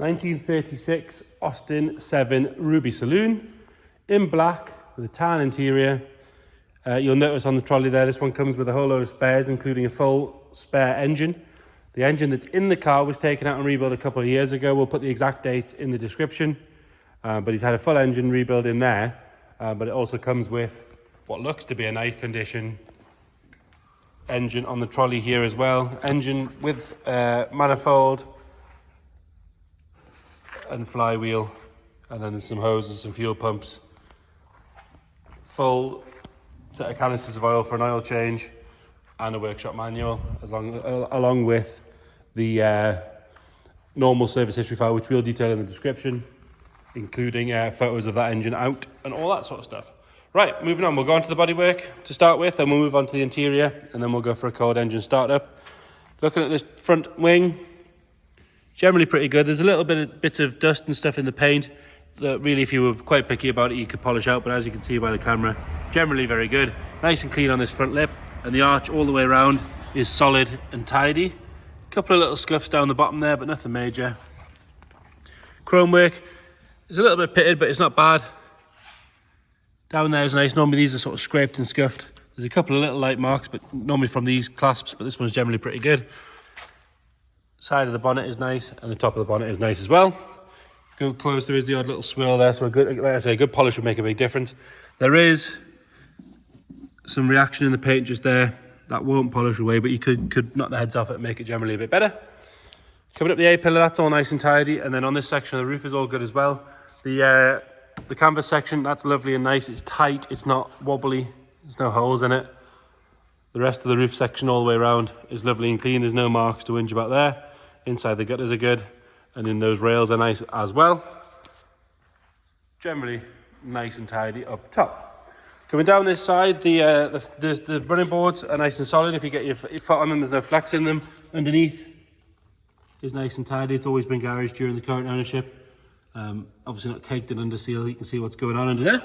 1936 Austin 7 Ruby Saloon in black with a tan interior. You'll notice on the trolley there, this one comes with a whole load of spares, including a full spare engine. The engine that's in the car was taken out and rebuilt a couple of years ago. We'll put the exact dates in the description. But he's had a full engine rebuild in there. But it also comes with what looks to be a nice condition engine on the trolley here as well. Engine with manifold and flywheel. And then there's some hoses, some fuel pumps. Full set of canisters of oil for an oil change and a workshop manual, along with the normal service history file, which we'll detail in the description, including photos of that engine out and all that sort of stuff. Right, moving on, we'll go on to the bodywork to start with, and we'll move on to the interior, and then we'll go for a cold engine startup. Looking at this front wing, generally pretty good. There's a little bit of dust and stuff in the paint that really, if you were quite picky about it, you could polish out, but as you can see by the camera, generally very good. Nice and clean on this front lip, and the arch all the way around is solid and tidy. A couple of little scuffs down the bottom there, but nothing major. Chrome work is a little bit pitted, but it's not bad. Down there is nice. Normally these are sort of scraped and scuffed. There's a couple of little light marks, but normally from these clasps, but this one's generally pretty good. Side of the bonnet is nice, and the top of the bonnet is nice as well. Go close, there is the odd little swirl there, so like I say, a good polish would make a big difference. There is some reaction in the paint just there. That won't polish away, but you could knock the heads off it and make it generally a bit better. Coming up the A-pillar, that's all nice and tidy, and then on this section of the roof is all good as well. The canvas section, that's lovely and nice. It's tight, it's not wobbly, there's no holes in it. The rest of the roof section all the way around is lovely and clean. There's no marks to whinge about there. Inside the gutters are good, and then those rails are nice as well. Generally nice and tidy up top. Coming down this side, the running boards are nice and solid. If you get your foot on them, there's no flex in them. Underneath is nice and tidy. It's always been garaged during the current ownership. Obviously not caked and under seal. You can see what's going on under there.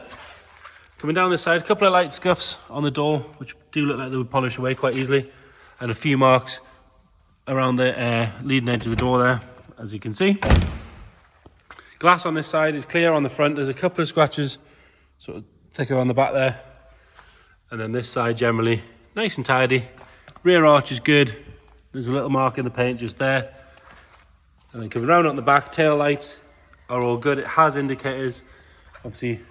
Coming down this side, a couple of light scuffs on the door, which do look like they would polish away quite easily, and a few marks around the leading edge of the door there, as you can see. Glass on this side is clear on the front. There's a couple of scratches sort of thicker on the back there, and then this side generally nice and tidy. Rear arch is good. There's a little mark in the paint just there, and then coming around on the back, tail lights are all good. It has indicators, obviously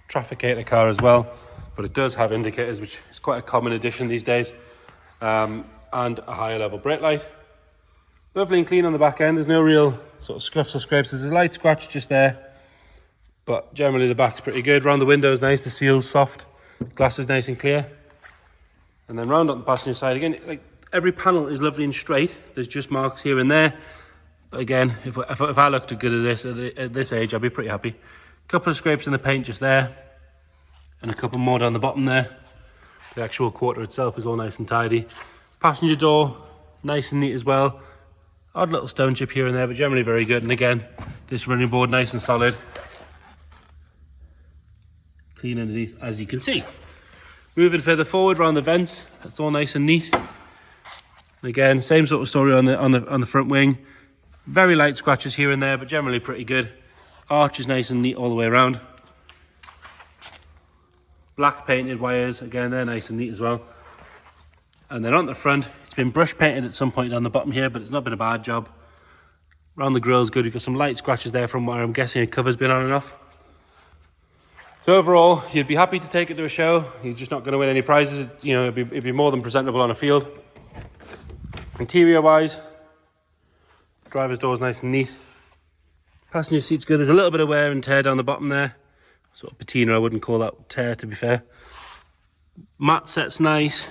trafficator car as well, but it does have indicators, which is quite a common addition these days, and a higher level brake light. Lovely and clean on the back end. There's no real sort of scuffs or scrapes. There's a light scratch just there, but generally the back's pretty good. Around the window is nice, the seal's soft, glass is nice and clear. And then round on the passenger side again, like every panel is lovely and straight. There's just marks here and there. But again, if I looked good at this age, I'd be pretty happy. A couple of scrapes in the paint just there, and a couple more down the bottom there. The actual quarter itself is all nice and tidy. Passenger door, nice and neat as well. Odd little stone chip here and there, but generally very good. And again, this running board nice and solid. Clean underneath, as you can see. Moving further forward around the vents, that's all nice and neat. And again, same sort of story on the front wing. Very light scratches here and there, but generally pretty good. Arch is nice and neat all the way around. Black painted wires, again, they're nice and neat as well. And then on the front, it's been brush painted at some point down the bottom here, but it's not been a bad job. Around the grille's good. You've got some light scratches there from where I'm guessing a cover's been on and off. So overall, you'd be happy to take it to a show. You're just not going to win any prizes. You know, it'd be more than presentable on a field. Interior wise, driver's door's nice and neat. Passenger seat's good. There's a little bit of wear and tear down the bottom there. Sort of patina, I wouldn't call that tear, to be fair. Mat set's nice.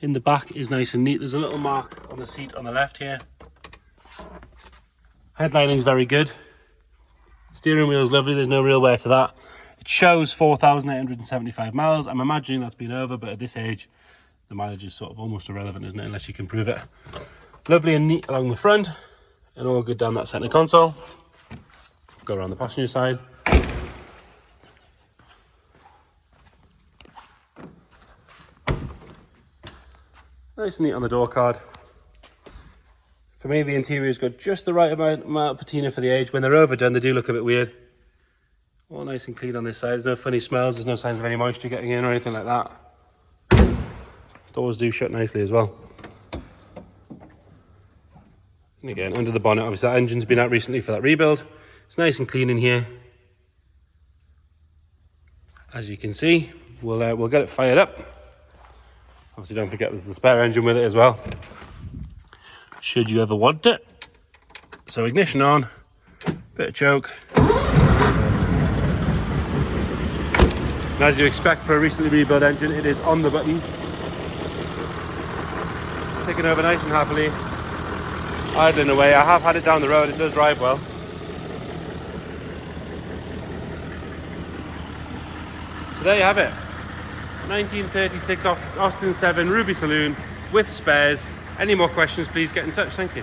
In the back is nice and neat. There's a little mark on the seat on the left here. Headlining's very good. Steering wheel's lovely. There's no real wear to that. It shows 4,875 miles. I'm imagining that's been over, but at this age, the mileage is sort of almost irrelevant, isn't it? Unless you can prove it. Lovely and neat along the front, and all good down that center console. Go around the passenger side. Nice and neat on the door card. For me, the interior's got just the right amount of patina for the age. When they're overdone, they do look a bit weird. All nice and clean on this side. There's no funny smells. There's no signs of any moisture getting in or anything like that. Doors do shut nicely as well. And again, under the bonnet, obviously that engine's been out recently for that rebuild. It's nice and clean in here. As you can see, we'll get it fired up. Obviously, don't forget there's the spare engine with it as well, should you ever want it. So ignition on, bit of choke. And as you expect for a recently rebuilt engine, it is on the button. Taking over nice and happily, idling away. I have had it down the road, it does drive well. So there you have it. 1936 Austin 7 Ruby Saloon with spares. Any more questions, please get in touch. Thank you.